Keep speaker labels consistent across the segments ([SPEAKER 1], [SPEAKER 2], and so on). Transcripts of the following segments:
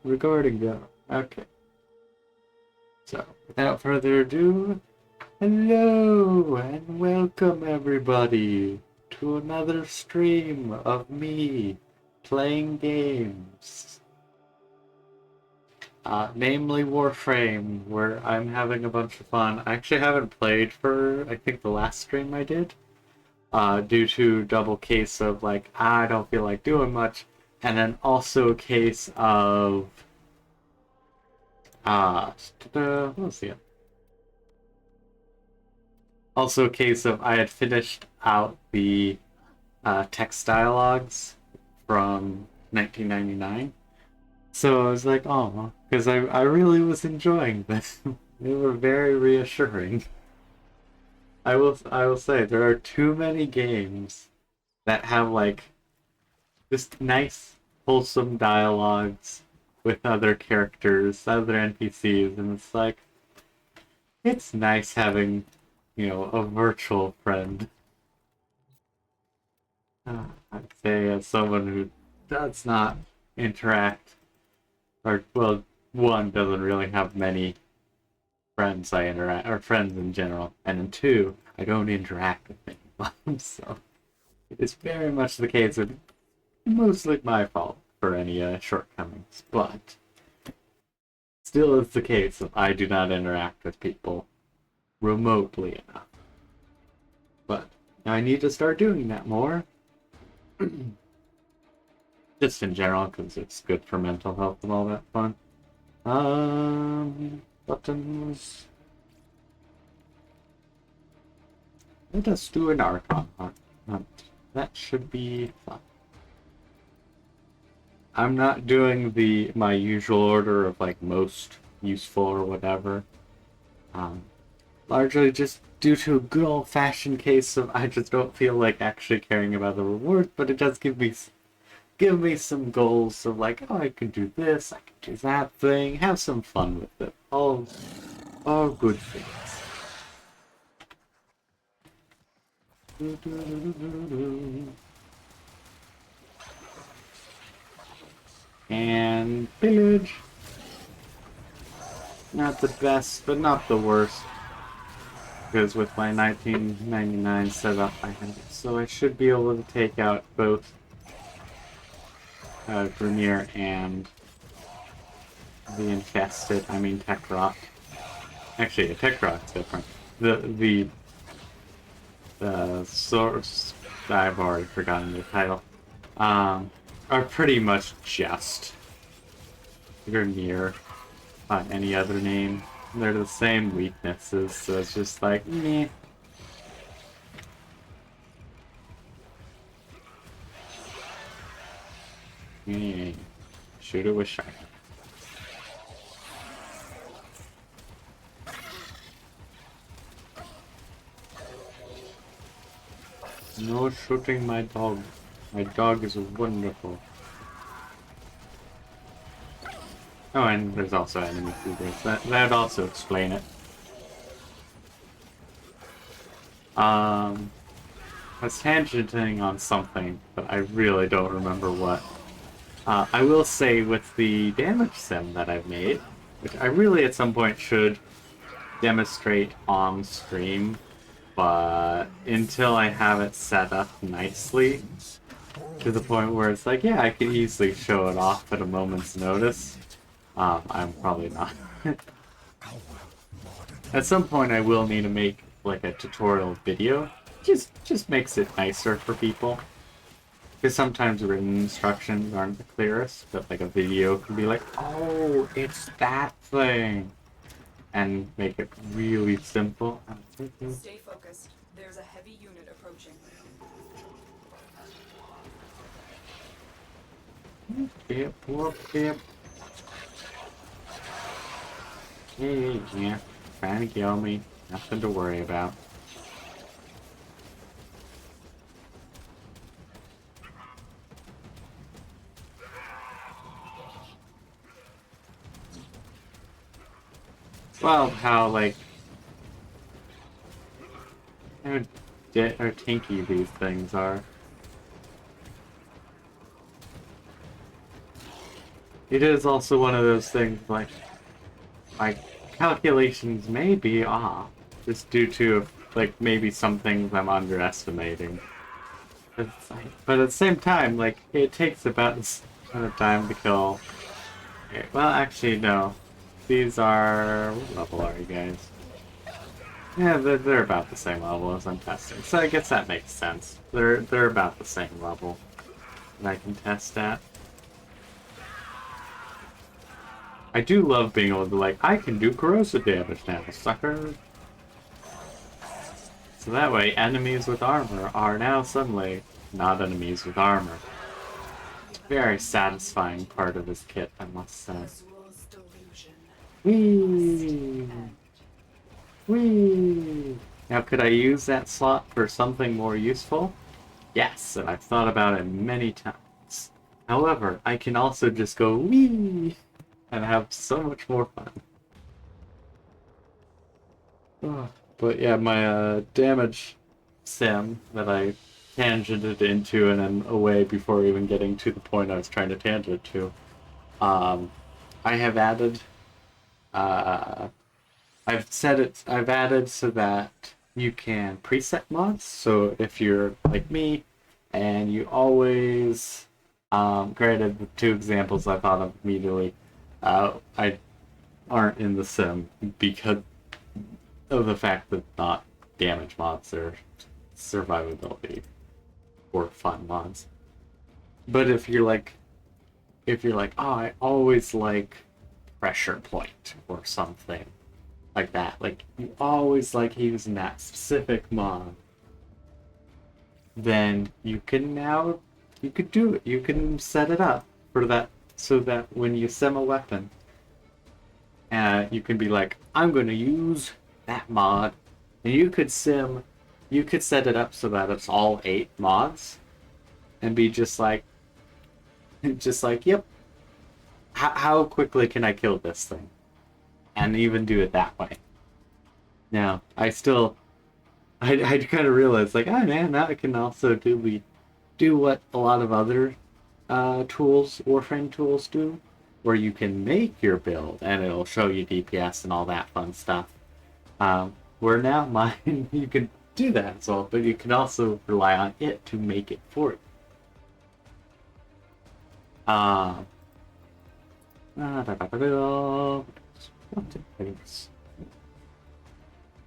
[SPEAKER 1] Recording go. Okay. So, without further ado, hello and welcome everybody to another stream of me playing games. Namely Warframe, where I'm having a bunch of fun. I actually haven't played for, I think, the last stream I did, due to double case of, like, I don't feel like doing much, and then also a case of, what was the also a case of I had finished out the text dialogues from 1999. So I was like, oh, because I really was enjoying this. They were very reassuring. I will say there are too many games that have like just nice, wholesome dialogues with other characters, other NPCs, and it's like it's nice having, a virtual friend. I'd say as someone who does not interact, or well, one doesn't really have many friends I interact, or friends in general, and then two, I don't interact with anyone. So it's very much the case of mostly my fault for any shortcomings, but still it's the case that I do not interact with people remotely enough. But I need to start doing that more. Just in general, because it's good for mental health and all that fun. Buttons. Let us do an Archon hunt. That should be fun. I'm not doing my usual order of like most useful or whatever. Largely just due to a good old-fashioned case of I just don't feel like actually caring about the reward, but it does give me some goals of like, oh, I can do this, I can do that thing, have some fun with it. All good things. And pillage. Not the best, but not the worst. Because with my 1999 setup, I have it. So I should be able to take out both Grenier and the infested, I mean Techrock. Actually, a Techrock's different. The source, I've already forgotten the title, are pretty much just Grenier by any other name. They're the same weaknesses, so it's just like, meh. Shoot it with sharp. No shooting my dog. My dog is wonderful. Oh, and there's also enemy cougars. That'd also explain it. I was tangenting on something, but I really don't remember what. I will say with the damage sim that I've made, which I really at some point should demonstrate on stream, but until I have it set up nicely, to the point where it's like, yeah, I could easily show it off at a moment's notice, I'm probably not. At some point I will need to make like a tutorial video. Just makes it nicer for people. Because sometimes written instructions aren't the clearest, but like a video can be like, oh, it's that thing. And make it really simple.
[SPEAKER 2] Stay focused. There's a heavy unit approaching.
[SPEAKER 1] Yep, whoop, yep. Yeah, trying to kill me. Nothing to worry about. Well, how, like, how or tinky these things are. it is also one of those things like my calculations may be off, just due to like maybe some things I'm underestimating. But at the same time, like it takes about this amount of time to kill. Okay, well, actually, no. These are what level are you guys? Yeah, they're about the same level as I'm testing, so I guess that makes sense. They're about the same level that I can test at. I do love being able to I can do corrosive damage now, sucker. So that way, enemies with armor are now suddenly not enemies with armor. Very satisfying part of this kit, I must say.
[SPEAKER 2] Azul's delusion must
[SPEAKER 1] Whee!
[SPEAKER 2] end.
[SPEAKER 1] Whee! Now, could I use that slot for something more useful? Yes, and I've thought about it many times. However, I can also just go whee! And have so much more fun. Oh, but yeah, my damage sim that I tangented into and then away before even getting to the point I was trying to tangent to. I have added, uh, I've added so that you can preset mods. So if you're like me and you always, granted the two examples I thought of immediately, I aren't in the sim because of the fact that not damage mods are survivability or fun mods. But if you're like, oh, I always like pressure point or something like that, like you always like using that specific mod, then you could do it. You can set it up for that so that when you sim a weapon, you can be like, I'm going to use that mod, and you could set it up so that it's all 8 mods, and be just like, yep, how quickly can I kill this thing, and even do it that way. Now, I kind of realized like, oh man, now I can also do what a lot of other Warframe tools do, where you can make your build and it'll show you DPS and all that fun stuff. Where now mine, you can do that as well, but you can also rely on it to make it for you.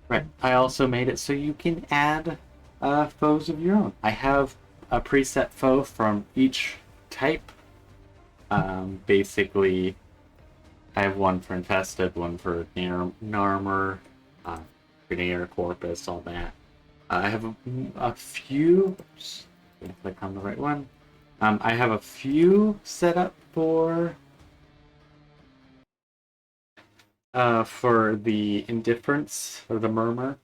[SPEAKER 1] Right, I also made it so you can add foes of your own. I have a preset foe from each type. Basically, I have one for infested, one for Narmer, Grenadier, Corpus, all that. I have a few. Oops, click on the right one. I have a few set up for the Indifference or the Murmur,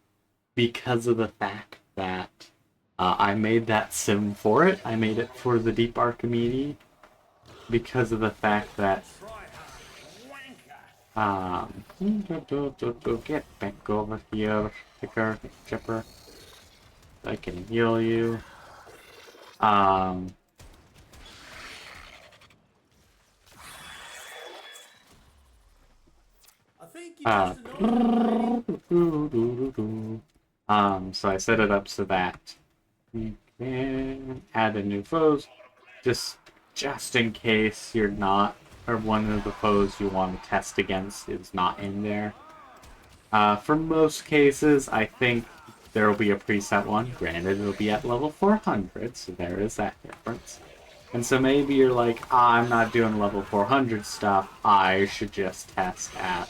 [SPEAKER 1] because of the fact that I made that sim for it. I made it for the Deep Archimedes because of the fact that get back over here, Picker, Chipper. I can heal you. So I set it up so that you can add in new foes, just in case you're not, or one of the foes you want to test against is not in there. For most cases, I think there will be a preset one. Granted, it'll be at level 400, so there is that difference. And so maybe you're like, I'm not doing level 400 stuff, I should just test at,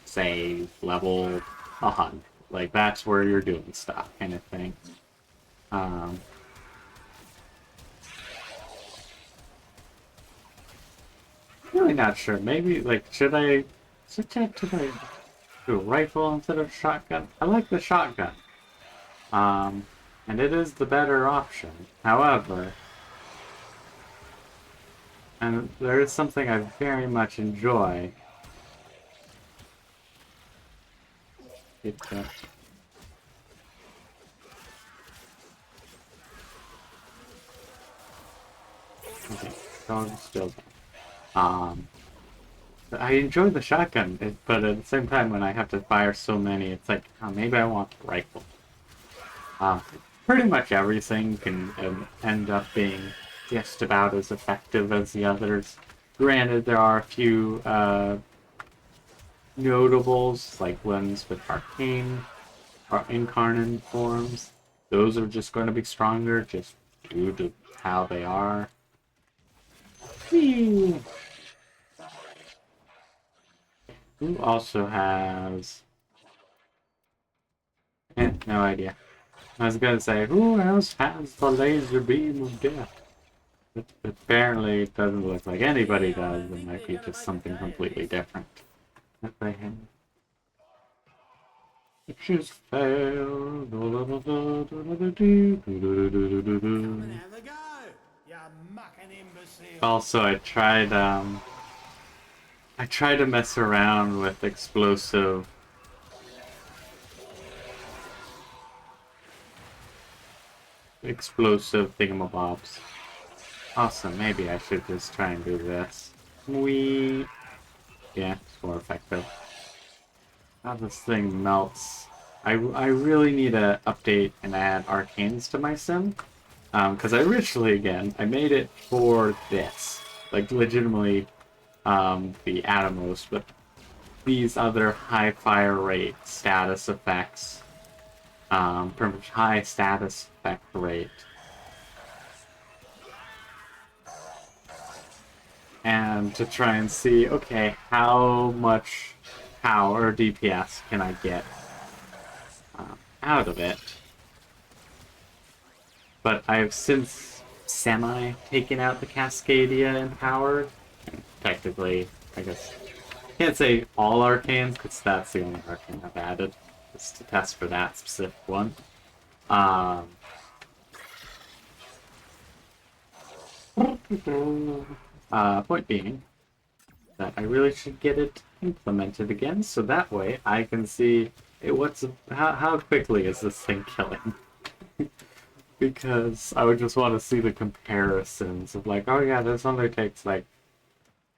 [SPEAKER 1] say, level 100. Like, that's where you're doing stuff, kind of thing. Really not sure. Maybe, like, should I switch out to a rifle instead of shotgun? I like the shotgun. And it is the better option. However, and there is something I very much enjoy. Okay, dog still down. Um, I enjoy the shotgun, but at the same time, when I have to fire so many, it's like, oh, maybe I want the rifle. Pretty much everything can end up being just about as effective as the others. Granted, there are a few notables, like ones with arcane or incarnate forms. Those are just going to be stronger, just due to how they are. Whee! Who also has... no idea. I was gonna say, who else has the laser beam of death? But apparently it doesn't look like anybody does. It might be just something completely different that they have. It just failed. Also, I tried to mess around with explosive thingamabobs. Awesome, maybe I should just try and do this. Yeah, it's more effective. How this thing melts. I really need to update and add arcanes to my sim. Because I originally, again, I made it for this. Like, legitimately, the Atomos, but these other high fire rate status effects, pretty much high status effect rate. And to try and see, okay, how much power or DPS can I get out of it? But I've since taken out the Cascadia in power. Technically, I guess can't say all arcanes, because that's the only arcane I've added, just to test for that specific one. Point being that I really should get it implemented again, so that way I can see how quickly is this thing killing. Because I would just want to see the comparisons of like, oh yeah, this only takes like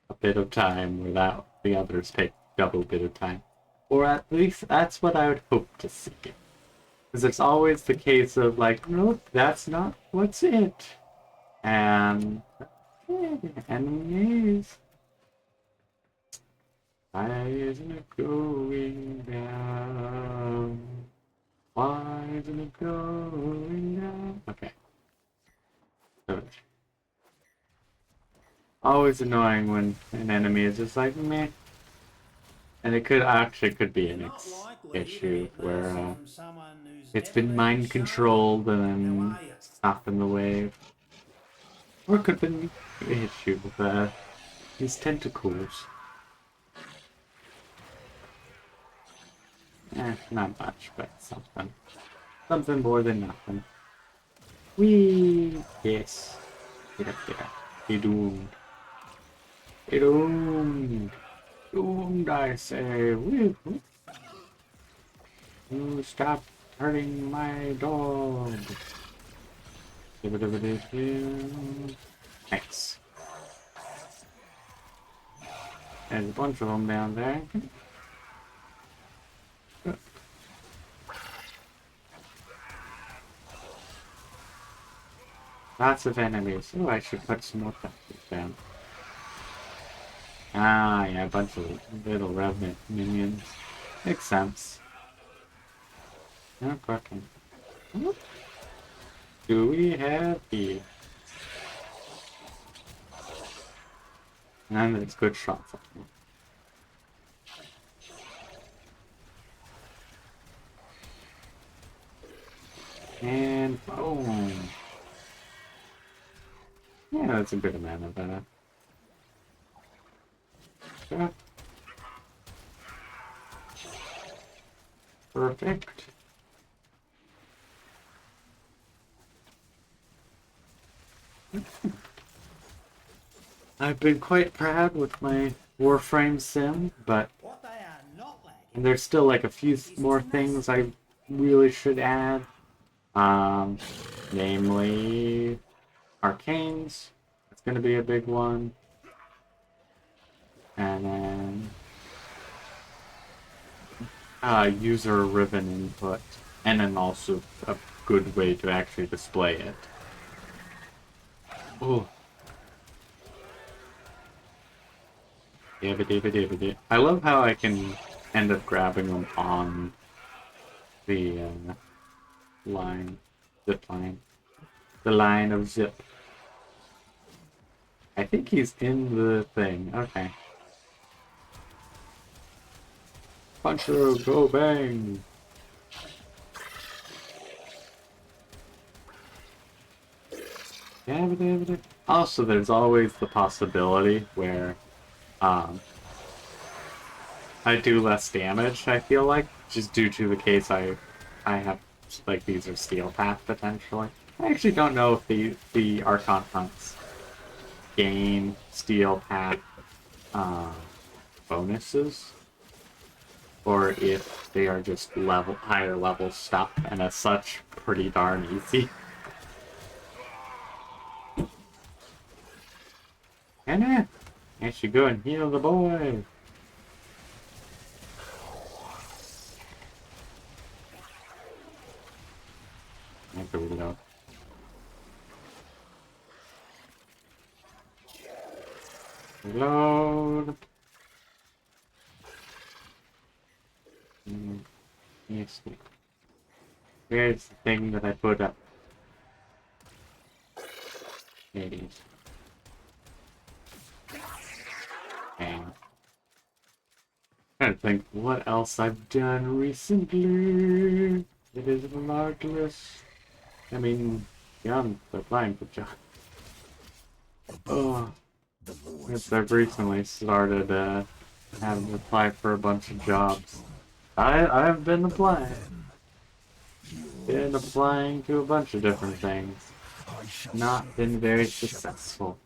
[SPEAKER 1] a bit of time, where the others take double bit of time. Or at least that's what I would hope to see. Because it's always the case of like, nope, that's not what's it. And enemies. Why isn't it going down? Why isn't it going down? Okay. So, always annoying when an enemy is just like, meh. And it could be an issue where it's been mind controlled and then stopped in the wave. Or it could have been an issue with these tentacles. Not much, but something. Something more than nothing. Whee! Yes. Get up there. Be doomed. Be doomed. Doomed, I say. Woo. You stop hurting my dog. Nice. There's a bunch of them down there. Lots of enemies. Oh, I should put some more factors down. Ah, yeah, a bunch of little revenant minions. Makes sense. No fucking. Do we have the? And it's good shots. And boom. Yeah, that's a good amount of that. Yeah. Perfect. I've been quite proud with my Warframe sim, but there's still like a few more things I really should add. Namely, arcanes. That's going to be a big one. And then user ribbon input, and then also a good way to actually display it. Oh. I love how I can end up grabbing them on the line, zip line. The line of zip. I think he's in the thing. Okay. Puncher, go bang! Also, there's always the possibility where I do less damage, I feel like, just due to the case I have, like, these are steel path potentially. I actually don't know if the Archon hunts gain steel path bonuses, or if they are just higher level stuff, and as such, pretty darn easy. And I should go and heal the boy. I have to reload. Reload. Yes. Here's the thing that I put up. There it is. Bang. Trying to think what else I've done recently. It is marvelous. I mean, beyond applying for jobs. Oh, yes, I've recently started having to apply for a bunch of jobs. I've been applying. Been applying to a bunch of different things. Not been very successful.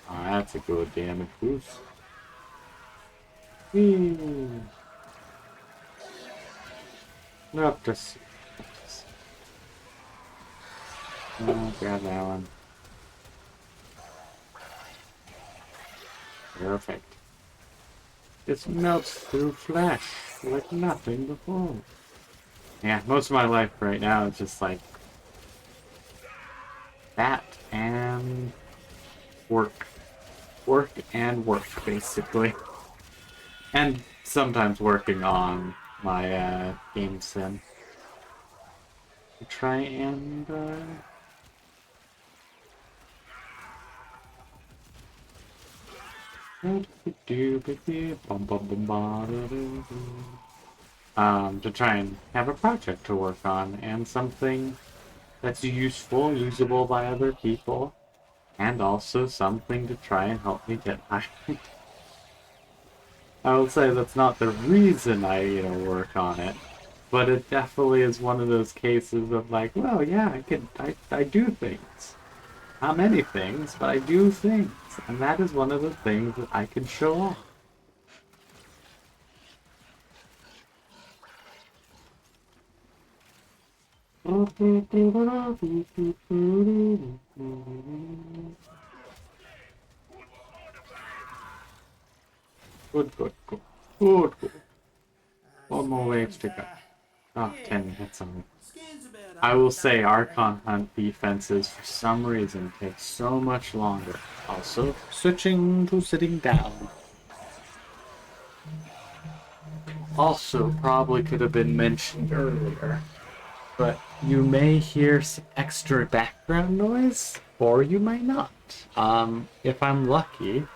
[SPEAKER 1] Oh, that's a good damage boost. Up to see. Oh, grab that one. Perfect. It melts through flesh like nothing before. Yeah, most of my life right now is just like that and work. Work and work, basically. And sometimes working on my game sim. To try and to try and have a project to work on and something that's useful, usable by other people, and also something to try and help me get high. I will say that's not the reason I, work on it, but it definitely is one of those cases of like, well, yeah, I do things. Not many things, but I do things, and that is one of the things that I can show off. Good. Good. One more waves to go. Oh, 10 minutes on. I will say Archon Hunt defenses, for some reason, take so much longer. Also, switching to sitting down. Also, probably could have been mentioned earlier, but you may hear some extra background noise, or you may not. If I'm lucky,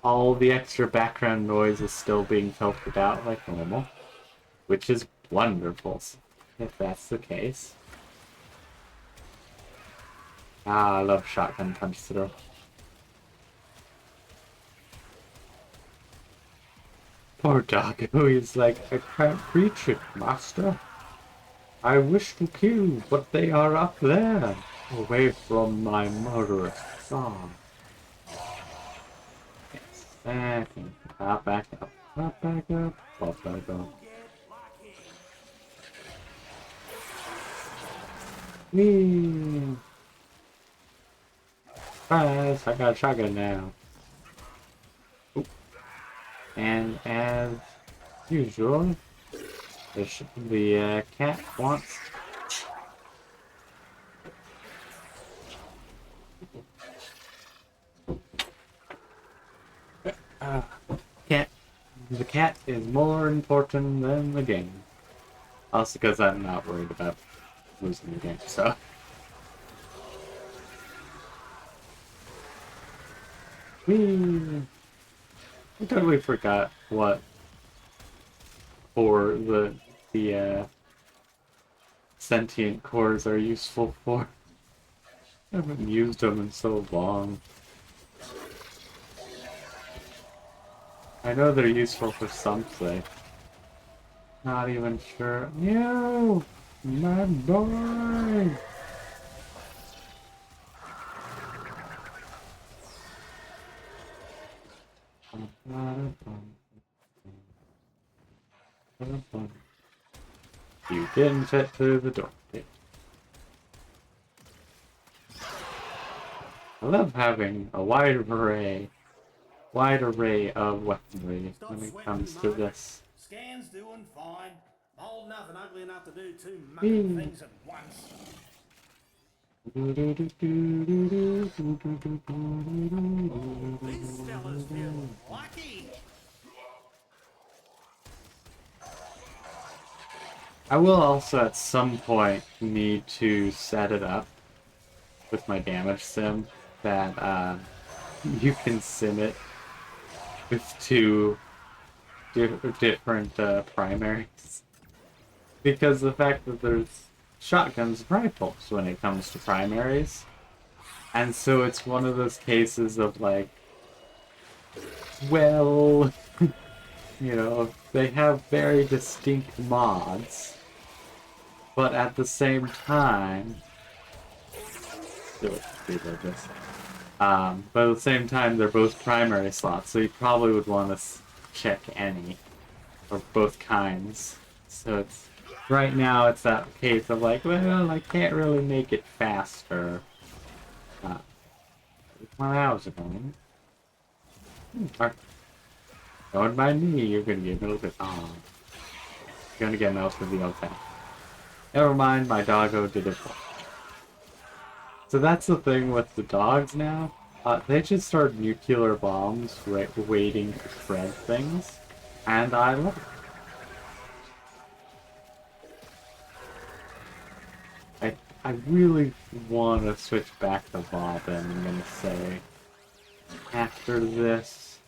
[SPEAKER 1] all the extra background noise is still being filtered out like normal, which is wonderful, if that's the case. I love shotgun punch throw. Poor doggo, he's like, I can't reach it, master. I wish to kill, but they are up there, away from my murderous song. Yes, I can pop back up, pop back up, pop back up. Whee! Surprise! I got a shotgun now. Oop. And as usual, the cat wants. Uh, cat. The cat is more important than the game. Also, because I'm not worried about losing the game, so. Whee! I totally forgot what for the sentient cores are useful for. I haven't used them in so long. I know they're useful for something. Not even sure. No! My boy! You didn't fit through the door. I love having a wide array of weaponry when it comes to this.
[SPEAKER 3] Scan's doing fine. Old enough and ugly enough to do two mucking things at once. These fellas feel lucky.
[SPEAKER 1] I will also at some point need to set it up with my damage sim that you can sim it with two different primaries. Because the fact that there's shotguns and rifles when it comes to primaries. And so it's one of those cases of like, well, you know, they have very distinct mods, but at the same time, but at the same time, they're both primary slots, so you probably would want to check any, or both kinds. So it's, right now it's that case of like, well, I can't really make it faster. Well, how's it going? Don't mind me, you're gonna get melted. Oh, you're gonna get melted the old time. Never mind, my doggo did it. So that's the thing with the dogs now. They just start nuclear bombs waiting to shred things, and I love it. I really want to switch back to Bobbin, I'm gonna say, after this,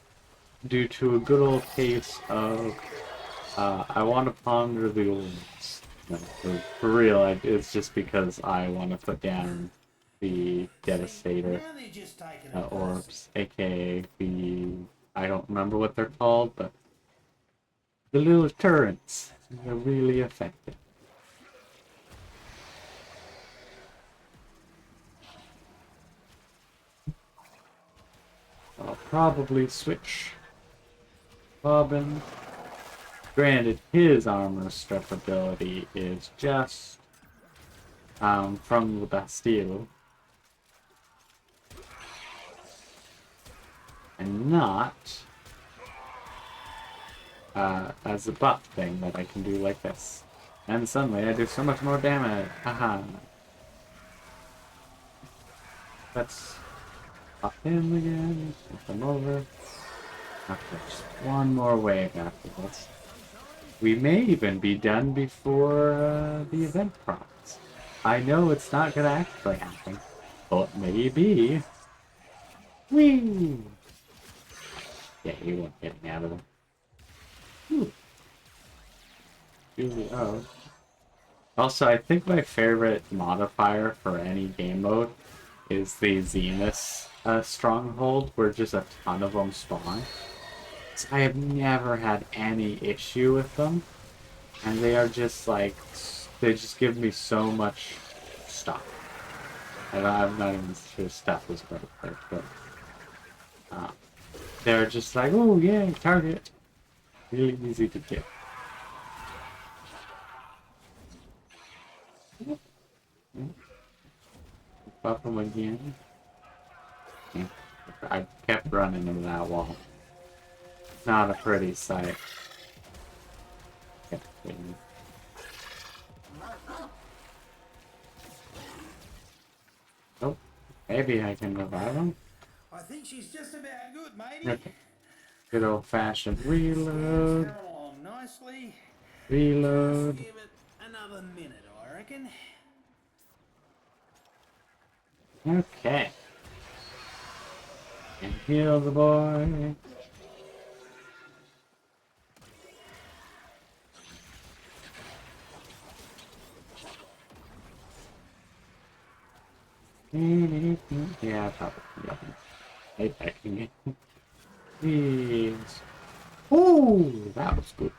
[SPEAKER 1] due to a good old case of, I want to ponder the orbs. No, for real, it's just because I want to put down the Devastator orbs, aka the, I don't remember what they're called, but the little turrets. They're really effective. I'll probably switch Bobbin. Granted, his armor strip ability is just from the Bastille, and not as a buff thing that I can do like this. And suddenly I do so much more damage. Haha. Let's pop in again, flip them over. Okay, just one more wave after this. We may even be done before the event procs. I know it's not gonna actually happen, but maybe. Whee! Yeah, he won't get me out of them. Oh. Also, I think my favorite modifier for any game mode is the Zenith stronghold, where just a ton of them spawn. So I have never had any issue with them, and they are just like, they just give me so much stuff. And I'm not even sure stuff is right there, but they're just like, oh yeah, target. Really easy to get. Buff them again. I kept running into that wall. Not a pretty sight. Oh, maybe I can revive him.
[SPEAKER 3] I think she's just about good, matey.
[SPEAKER 1] Okay. Good old-fashioned
[SPEAKER 3] Scans
[SPEAKER 1] reload.
[SPEAKER 3] coming along nicely.
[SPEAKER 1] Reload.
[SPEAKER 3] Just give it another minute, I reckon.
[SPEAKER 1] Okay. And heal the boy. Yeah, probably. Attacking me. Please. Ooh, that was good.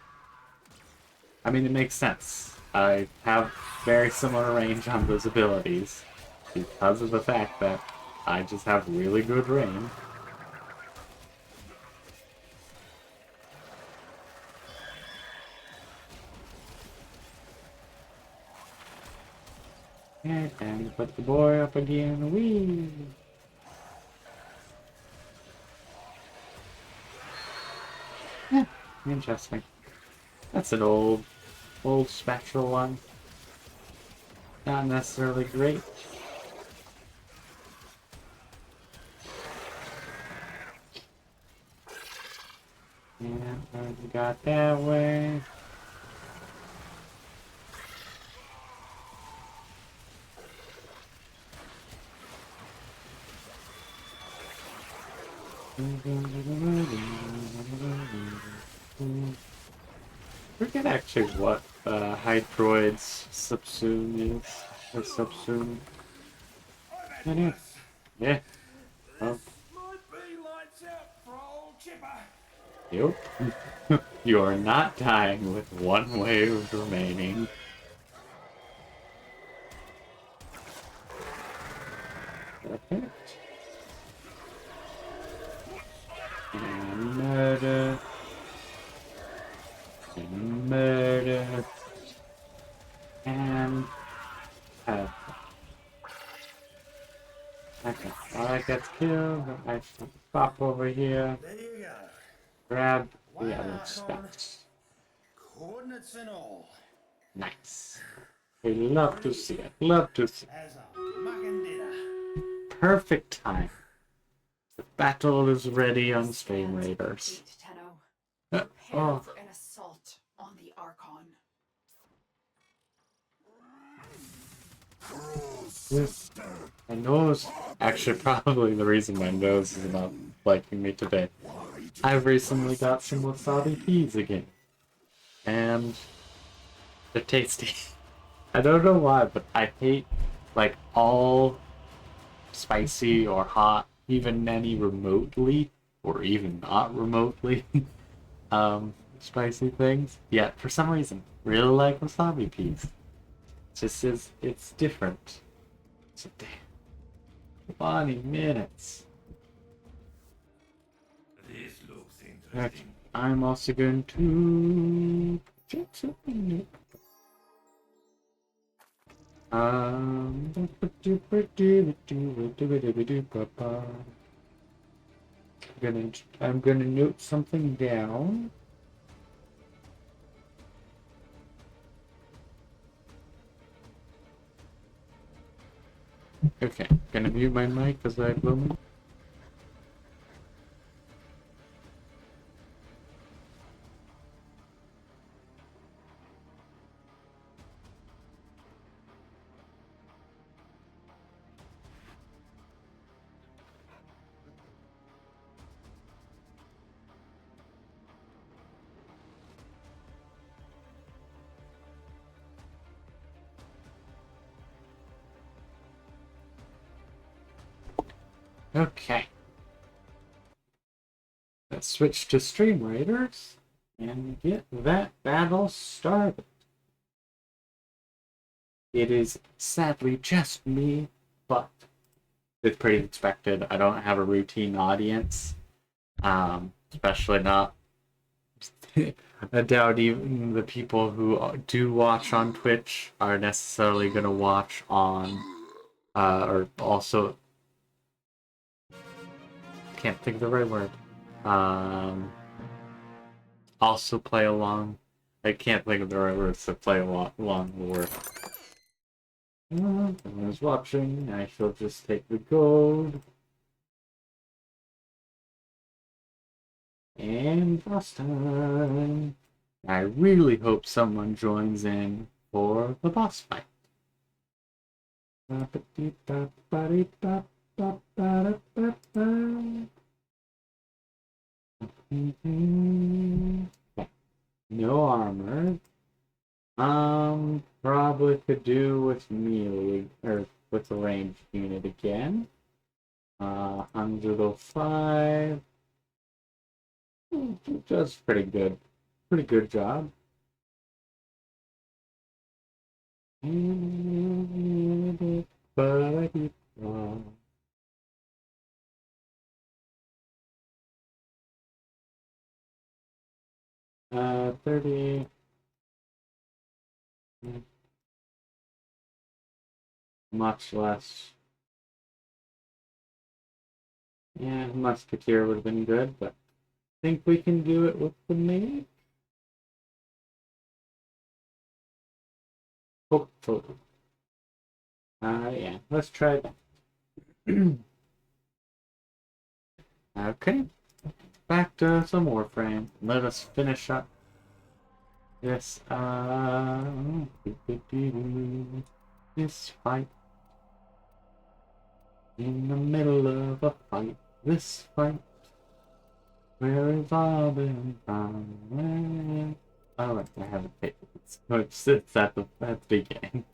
[SPEAKER 1] I mean, it makes sense. I have very similar range on those abilities because of the fact that I just have really good range. And time to put the boy up again. Whee! Yeah, interesting. That's an old spectral one. Not necessarily great. Yeah, we got that way. Forget actually what Hydroid's subsume is. Or subsume. I know. Yeah. Oh.
[SPEAKER 3] Might be lights out for old Chipper.
[SPEAKER 1] Yep. You are not dying with one wave remaining. Perfect. And murder. And murder. And okay. Alright, gets killed. I pop over here.
[SPEAKER 3] There you go.
[SPEAKER 1] Grab the
[SPEAKER 3] One
[SPEAKER 1] other
[SPEAKER 3] icon,
[SPEAKER 1] stuff.
[SPEAKER 3] coordinates and all.
[SPEAKER 1] Nice. We love to see it. Love to see it.
[SPEAKER 3] As a mucking dinner.
[SPEAKER 1] Perfect time. The battle is ready on Stream Raiders.
[SPEAKER 2] Tenno.
[SPEAKER 1] Uh,
[SPEAKER 2] Prepare
[SPEAKER 1] oh,
[SPEAKER 2] for an assault on the Archon.
[SPEAKER 1] this. My nose. Actually, probably the reason my nose is not liking me today. I've recently got some wasabi peas again. And they're tasty. I don't know why, but I hate, like, all spicy or hot, even any remotely, or even not remotely, spicy things. Yet, for some reason, really like wasabi peas. It just is, it's different. So, damn. 20 minutes.
[SPEAKER 3] This looks
[SPEAKER 1] Okay,
[SPEAKER 3] interesting.
[SPEAKER 1] I'm also going to check something new. I'm gonna note something down. Okay, gonna mute my mic because I blew me. Okay. Let's switch to Stream Raiders and get that battle started. It is sadly just me, but it's pretty expected. I don't have a routine audience, especially not. I doubt even the people who do watch on Twitch are necessarily going to watch on, or also can't think of the right word. Also play along. I can't think of the right words to play along the word. I was watching. I shall just take the gold. And boss time. I really hope someone joins in for the boss fight. No armor. Probably could do with melee, or with the ranged unit again. 105. Does pretty good. Pretty good job. 30. Much less. Yeah, Musketeer would have been good, but I think we can do it with the mage. Hopefully. Yeah, let's try that. Okay, back to some Warframe. Let us finish up this, this fight. In the middle of a fight, this fight, where we've all been found. Oh, I haven't paid it. It's at the beginning.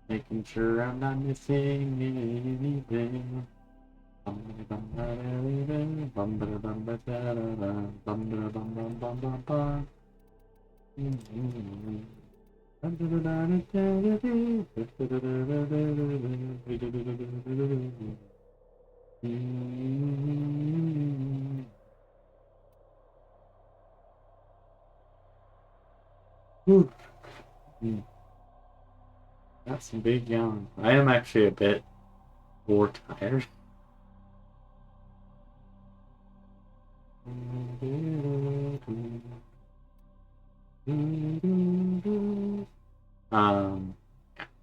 [SPEAKER 1] Making sure I'm not missing anything. That's some big yawn. I am actually a bit more tired.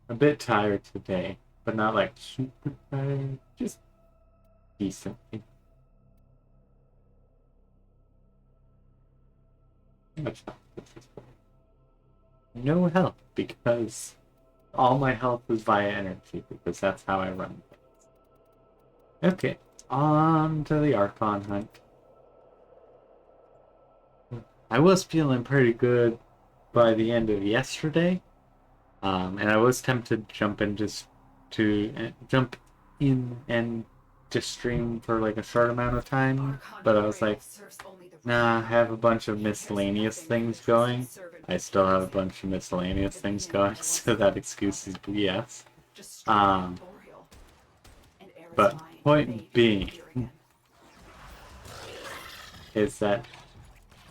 [SPEAKER 1] A bit tired today, but not like super tired, just decently. Much health. No health, because all my health is via energy, because that's how I run things. Okay, on to the Archon hunt. I was feeling pretty good by the end of yesterday, and I was tempted to jump in and just stream for like a short amount of time, but I was like, nah, I have a bunch of miscellaneous things going. I still have a bunch of miscellaneous things going, so that excuse is BS. But point being is that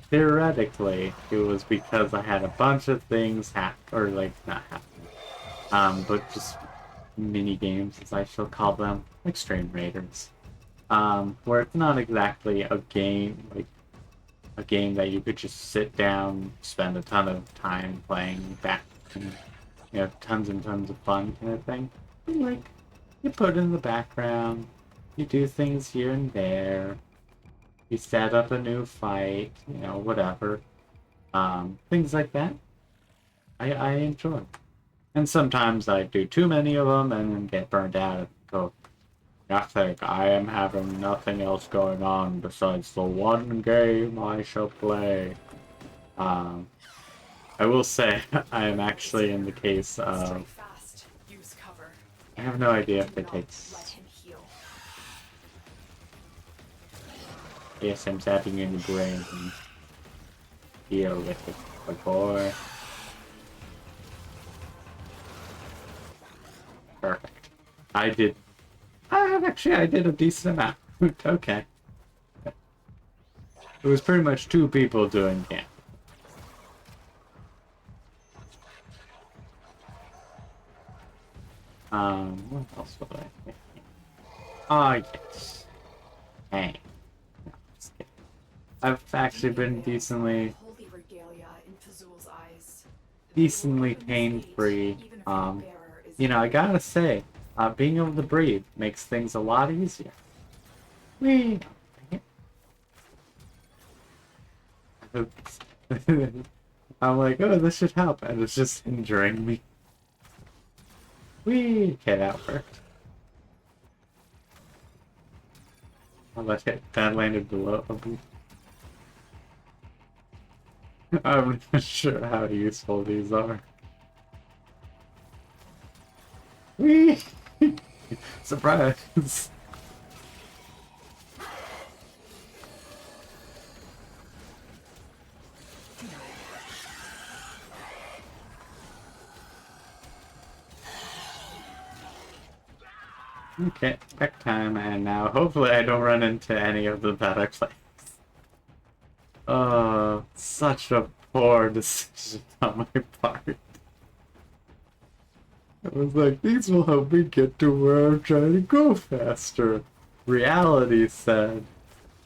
[SPEAKER 1] theoretically it was because I had a bunch of things or like not happen, but just mini games, as I shall call them, like Stream Raiders, where it's not exactly a game that you could just sit down, spend a ton of time playing back, and tons and tons of fun kind of thing. But, like, you put it in the background, you do things here and there, you set up a new fight, whatever. Things like that. I enjoy. And sometimes I do too many of them and then get burned out and go, I am having nothing else going on besides the one game I shall play. I will say, I am actually in the case of... I have no idea if it takes... Yes, I'm tapping you in the brain and deal with it, my boy. Perfect. I did a decent amount. Okay. It was pretty much two people doing camp. What else would I think? Ah, yes. Hey. No, just kidding. I've actually been decently
[SPEAKER 2] Holy regalia in Fazul's eyes.
[SPEAKER 1] decently pain-free. You know, I gotta say, being able to breathe makes things a lot easier. Whee! I'm like, oh, this should help, and it's just hindering me. Whee! Okay, that worked. Oh, that landed below. I'm not sure how useful these are. Whee! Surprise! Okay, back time, and now hopefully I don't run into any of the better plays. Oh, such a poor decision on my part. I was like, these will help me get to where I'm trying to go faster. Reality said,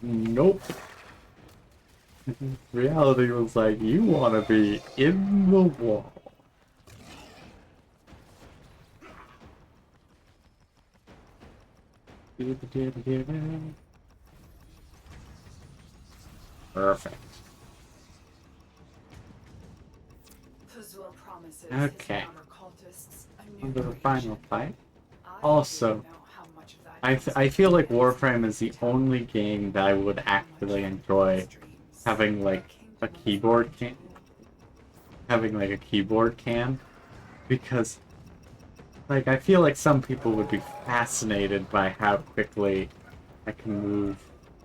[SPEAKER 1] nope. Reality was like, you want to be in the wall. Perfect.
[SPEAKER 2] Fazul promises
[SPEAKER 1] Okay.
[SPEAKER 2] his armor cultists a new
[SPEAKER 1] On to the
[SPEAKER 2] creation.
[SPEAKER 1] final fight.
[SPEAKER 2] I
[SPEAKER 1] Also,
[SPEAKER 2] don't know how much of that
[SPEAKER 1] I
[SPEAKER 2] is
[SPEAKER 1] feel like
[SPEAKER 2] because
[SPEAKER 1] Warframe is the only game that I would actually enjoy having like a keyboard cam, because like I feel like some people would be fascinated by how quickly I can move,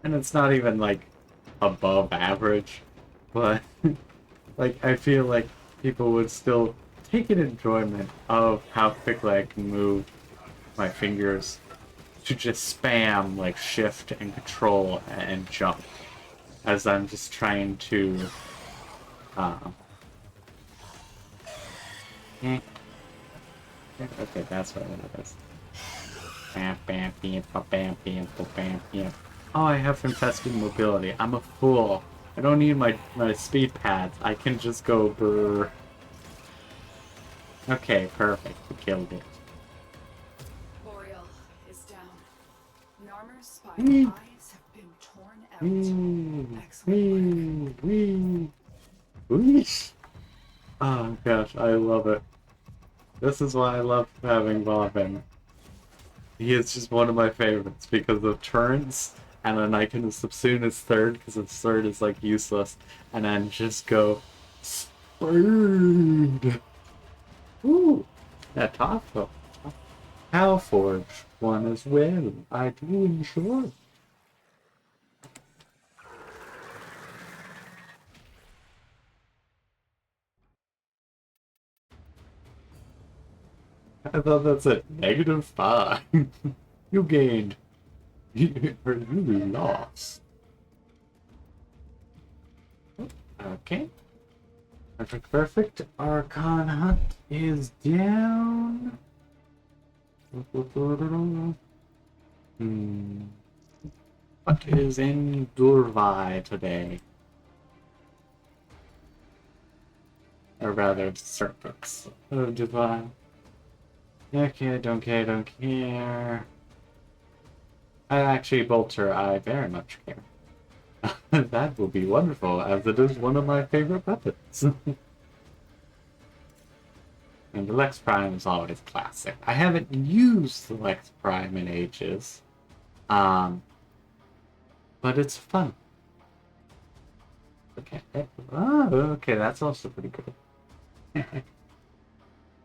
[SPEAKER 1] and it's not even like above average, but like I feel like people would still take an enjoyment of how quickly I can move my fingers to just spam like shift and control and jump as I'm just trying to uh eh, okay, that's what it is. Bam bam bam bam bam bam bam. Oh, I have contested mobility. I'm a fool. I don't need my speed pads. I can just go brrr. Okay, perfect. We killed it.
[SPEAKER 2] Boreal is down. Narmer's spine
[SPEAKER 1] Whee!
[SPEAKER 2] eyes have been torn out.
[SPEAKER 1] Whee!
[SPEAKER 2] Excellent work.
[SPEAKER 1] Whee! Whee! Whee! Oh gosh, I love it. This is why I love having Bobbin. He is just one of my favorites because of turns, and then I can subsume his third because his third is like useless, and then just go speed. Ooh, that top though. Hellforge one as well. I do ensure. I thought that's it. -5. You gained. Or you lost. Okay. Perfect, perfect. Archon Hunt is down. What is in Durvai today? Or rather, Serpents of Durvai. Okay, don't care, don't care. Actually, Bolter, I very much care. That will be wonderful, as it is one of my favorite weapons. And the Lex Prime is always classic. I haven't used the Lex Prime in ages. Um, but it's fun. Okay. Oh, okay, that's also pretty good.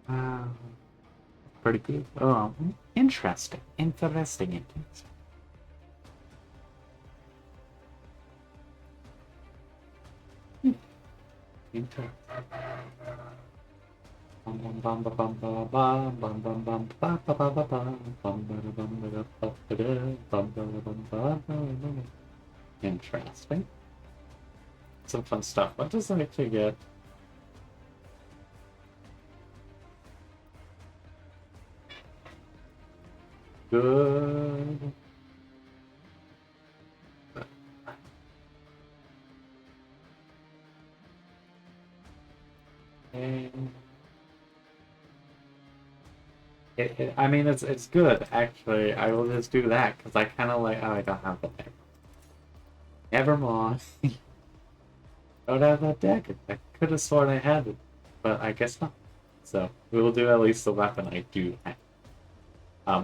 [SPEAKER 1] um, pretty good. Oh, interesting. Interesting. Interesting. Interesting. Some fun stuff. What does it actually get? Good. And I mean, it's good actually. I will just do that because I kind of like. Oh, I don't have the deck. Never mind. Don't have that deck. I could have sworn I had it, but I guess not. So we will do at least the weapon I do have.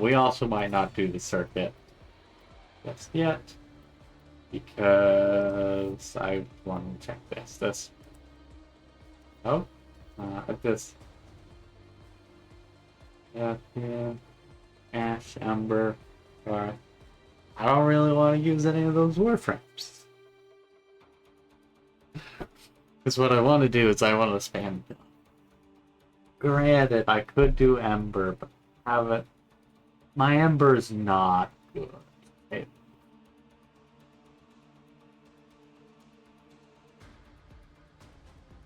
[SPEAKER 1] We also might not do the circuit just yet because I want to check this. This. Oh, this. Yeah, Ash, Ember, or I don't really want to use any of those Warframes. Because what I want to do is I want to spam. Granted, I could do Ember, but have it. My Ember's not good.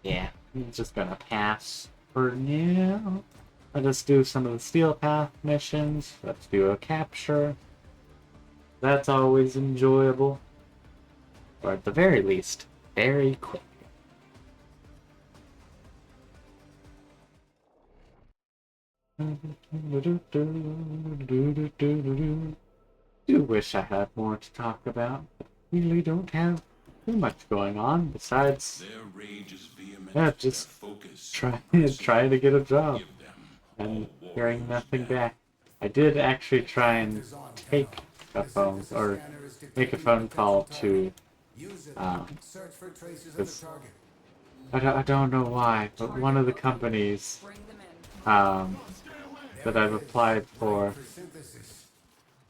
[SPEAKER 1] Yeah, I'm just gonna pass for now. Let us do some of the Steel Path missions. Let's do a capture. That's always enjoyable. Or at the very least, very quick. Do wish I had more to talk about, but really don't have too much going on besides just trying to get a job and hearing nothing back. I did actually try and take a phone or make a phone call to this, I don't know why, but one of the companies that I've applied for.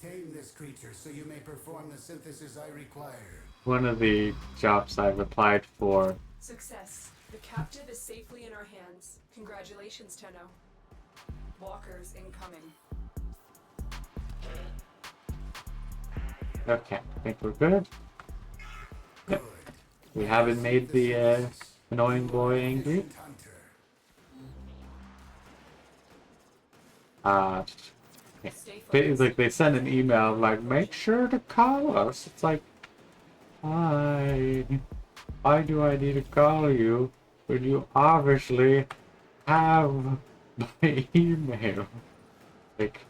[SPEAKER 3] Tame this creature so you may perform the synthesis I require.
[SPEAKER 1] One of the jobs I've applied for.
[SPEAKER 2] Success. The captive is safely in our hands. Congratulations, Tenno. Walkers incoming.
[SPEAKER 1] Okay, I think we're good. Yep. We haven't made the annoying boy angry. They send an email like, make sure to call us. It's like, why do I need to call you when you obviously have my email? Like,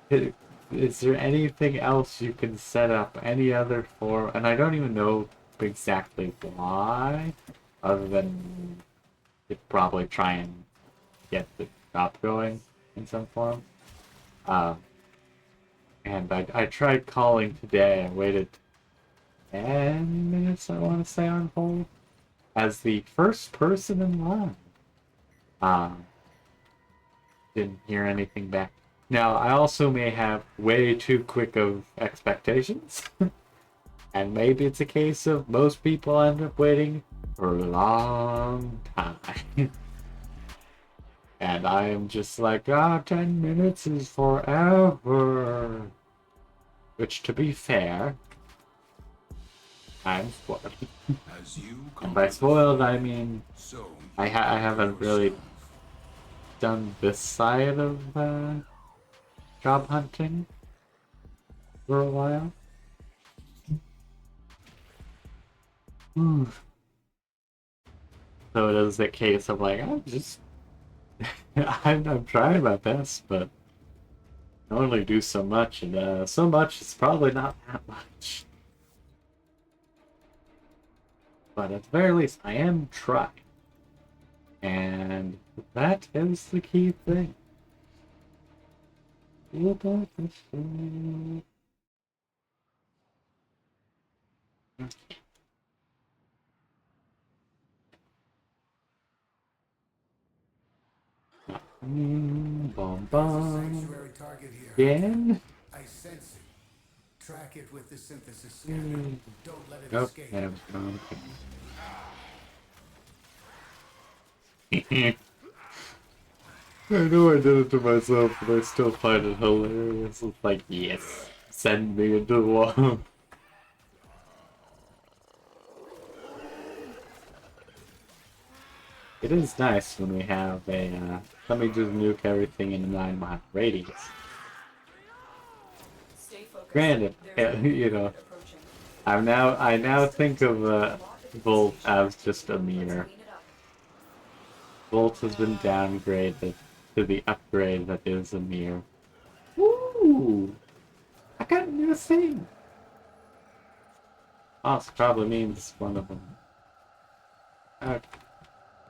[SPEAKER 1] is there anything else you can set up? Any other form? And I don't even know exactly why, other than you'd probably try and get the job going in some form. And I tried calling today and waited 10 minutes, I want to say, on hold as the first person in line. Didn't hear anything back. Now, I also may have way too quick of expectations. And maybe it's a case of most people end up waiting for a long time. And I am just like, 10 minutes is forever. Which, to be fair, I'm spoiled. And by spoiled, I mean, I haven't really done this side of job hunting for a while. So it is the case of like, I'm trying my best, but I only do so much, and so much is probably not that much. But at the very least, I am trying. And that is the key thing. Bomb bomb. Again?
[SPEAKER 3] I sense it. Track it with the synthesis scanner. Don't let it escape.
[SPEAKER 1] I know I did it to myself, but I still find it hilarious. It's like, yes, send me into the wall. It is nice when we have a, let me just nuke everything in a 9-mile radius.
[SPEAKER 2] Stay focused.
[SPEAKER 1] Granted, you know, I now think of Volt as just a mirror. Volt has been downgraded to the upgrade that is a mirror. Woo! I got a new thing! Also, probably means one of them. Okay.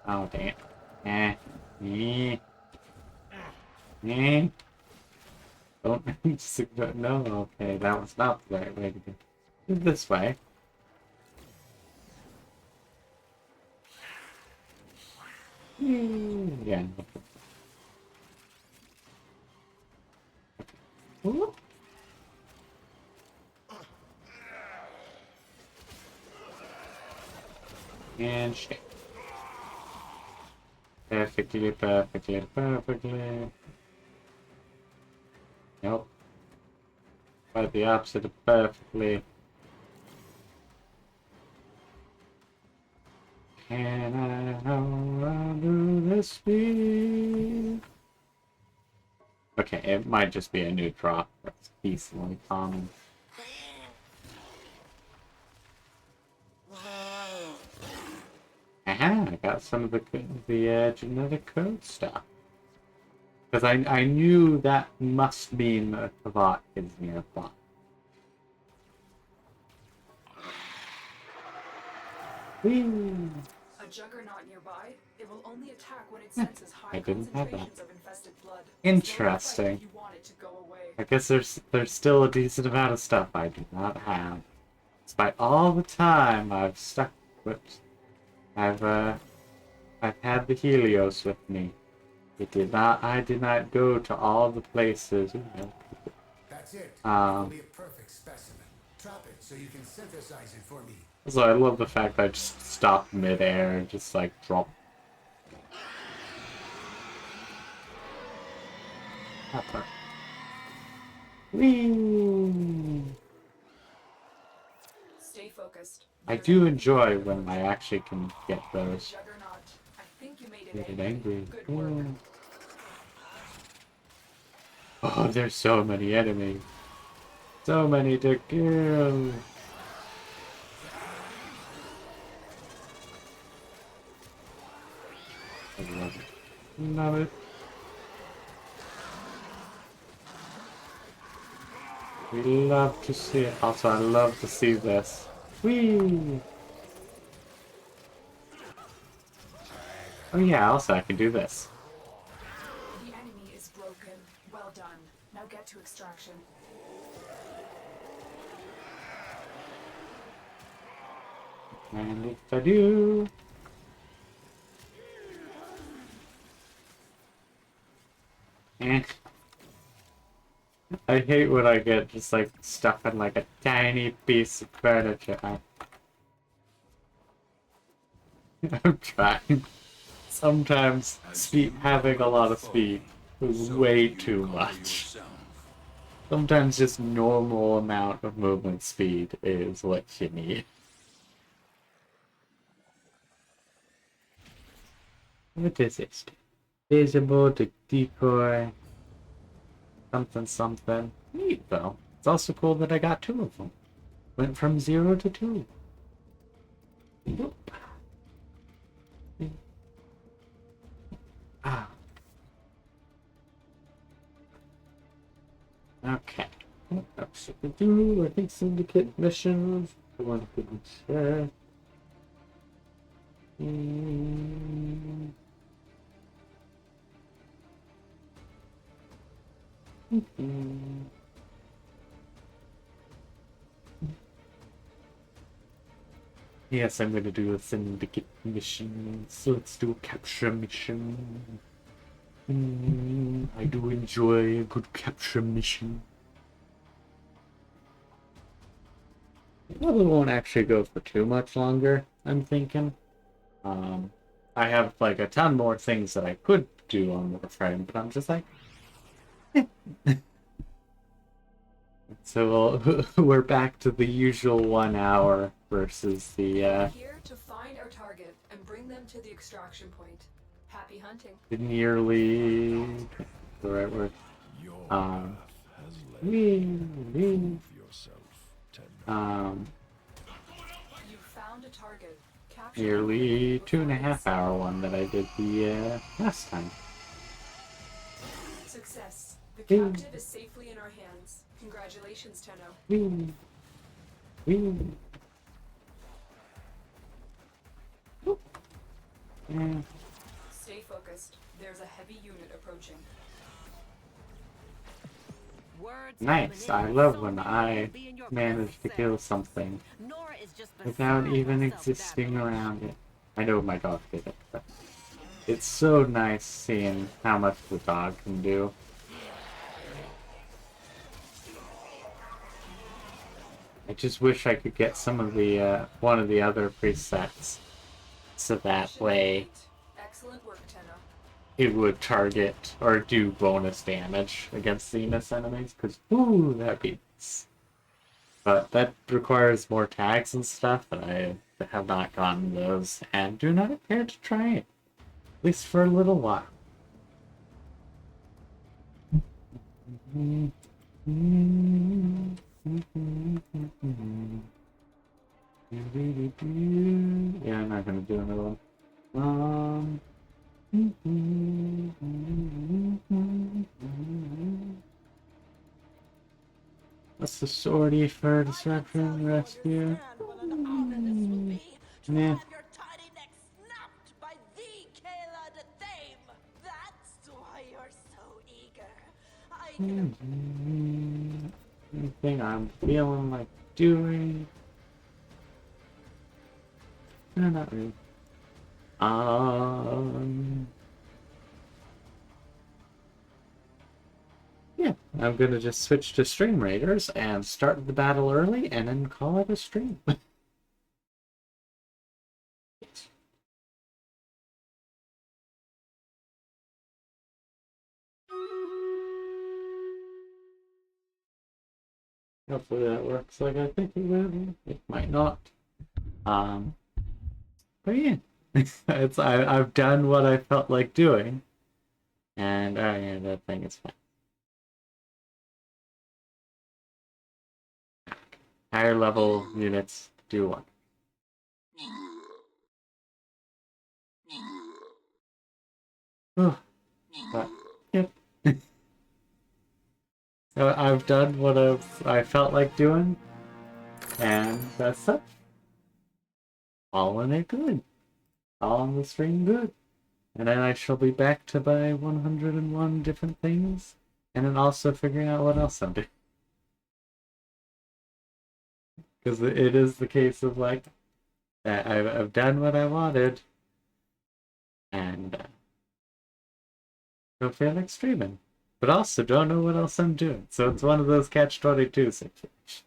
[SPEAKER 1] Oh, damn. Eh. Eh. Eh. Don't just ignore. No, okay, that was not the right way to do it. This way. Yeah. Whoop. And shake. Perfectly, perfectly, perfectly. Nope. Quite the opposite of perfectly. Can I undo this speed? Okay, it might just be a new drop that's decently common. Aha, I got some of the genetic code stuff. Because I knew that must mean that the bot is nearby. Whee!
[SPEAKER 2] A juggernaut nearby. It will only attack when it senses high
[SPEAKER 1] I didn't have that.
[SPEAKER 2] concentrations of infested blood.
[SPEAKER 1] Interesting.
[SPEAKER 2] If you want it to go away.
[SPEAKER 1] I guess there's still a decent amount of stuff I do not have. Despite all the time I've stuck with, I've had the Helios with me. I did not go to all the places.
[SPEAKER 3] That's it.
[SPEAKER 1] Um,
[SPEAKER 3] Be a perfect specimen. Drop it so you can synthesize it for me.
[SPEAKER 1] So I love the fact that I just stopped midair and just like drop. Pepper. Whee!
[SPEAKER 2] Stay focused.
[SPEAKER 1] I do enjoy when I actually can get those.
[SPEAKER 2] Juggernaut. I think you made
[SPEAKER 1] Get
[SPEAKER 2] it
[SPEAKER 1] it angry.
[SPEAKER 2] Good work.
[SPEAKER 1] Ooh. Oh, there's so many enemies. So many to kill. I love it. Love it. We love to see it. Also, I love to see this. Whee! Oh yeah, also I can do this.
[SPEAKER 2] The enemy is broken. Well done. Now get to extraction.
[SPEAKER 1] And if I do... Eh. I hate when I get just like stuck in like a tiny piece of furniture. I'm trying. Sometimes having a lot of speed is way too much. Sometimes just normal amount of movement speed is what you need. What is it? Visible to decoy. Something something. Neat though. It's also cool that I got 2 of them. Went from 0 to 2. Whoop. Ah. Okay. What else should we do? I think syndicate missions. I want to check. Yes, I'm gonna do a syndicate mission. So let's do a capture mission. I do enjoy a good capture mission. Probably won't actually go for too much longer, I'm thinking. I have like a ton more things that I could do on Warframe, but I'm just like, so we're back to the usual 1 hour versus the
[SPEAKER 2] We're here to find our target and bring them to the extraction point. Happy hunting.
[SPEAKER 1] nearly the right word. Wee, wee.
[SPEAKER 2] You found a target. Capture
[SPEAKER 1] Nearly
[SPEAKER 2] them
[SPEAKER 1] 2.5 hour one that I did the last time.
[SPEAKER 2] Success. The captive is safely in our hands. Congratulations, Tenno.
[SPEAKER 1] Wee. Wee. Oop. Yeah.
[SPEAKER 2] Stay focused. There's a heavy unit approaching.
[SPEAKER 1] Nice. I love when I manage to kill something without even existing around it. I know my dog did it, but it's so nice seeing how much the dog can do. I just wish I could get some of the one of the other presets, so that way
[SPEAKER 2] Excellent work, Tenno.
[SPEAKER 1] it would target or do bonus damage against Zenith's enemies, because ooh, that'd be nice. But that requires more tags and stuff, and I have not gotten those, and do not care to try it, at least for a little while. Yeah, I'm not gonna do another one. What's the sortie for disruption rescue? Yeah. Anything I'm feeling like doing? No, not really. Yeah, I'm gonna just switch to Stream Raiders and start the battle early and then call it a stream. Hopefully that works like I think it will. It might not. But yeah, I've done what I felt like doing, and yeah, that thing is fine. Higher level units do one. Oh, but yep. So I've done what I felt like doing, and that's it. All in it good. All on the stream good. And then I shall be back to buy 101 different things, and then also figuring out what else I'm doing. Because it is the case of like, I've done what I wanted, and don't feel like streaming. But also don't know what else I'm doing. So it's one of those catch-22 situations.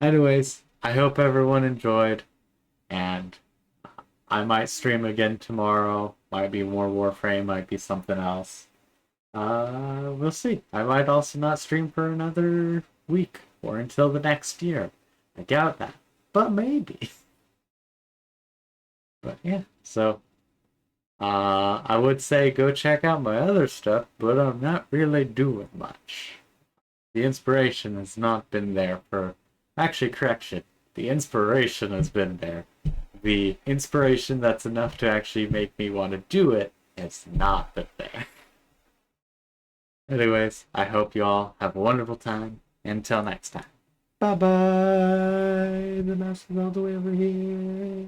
[SPEAKER 1] Anyways, I hope everyone enjoyed, and I might stream again tomorrow. Might be more Warframe, might be something else. We'll see. I might also not stream for another week or until the next year. I doubt that, but maybe. But yeah, so I would say go check out my other stuff, but I'm not really doing much. The inspiration has not been there for... Actually, correction. The inspiration has been there. The inspiration that's enough to actually make me want to do it has not been there. Anyways, I hope you all have a wonderful time. Until next time. Bye-bye! The master's all the way over here.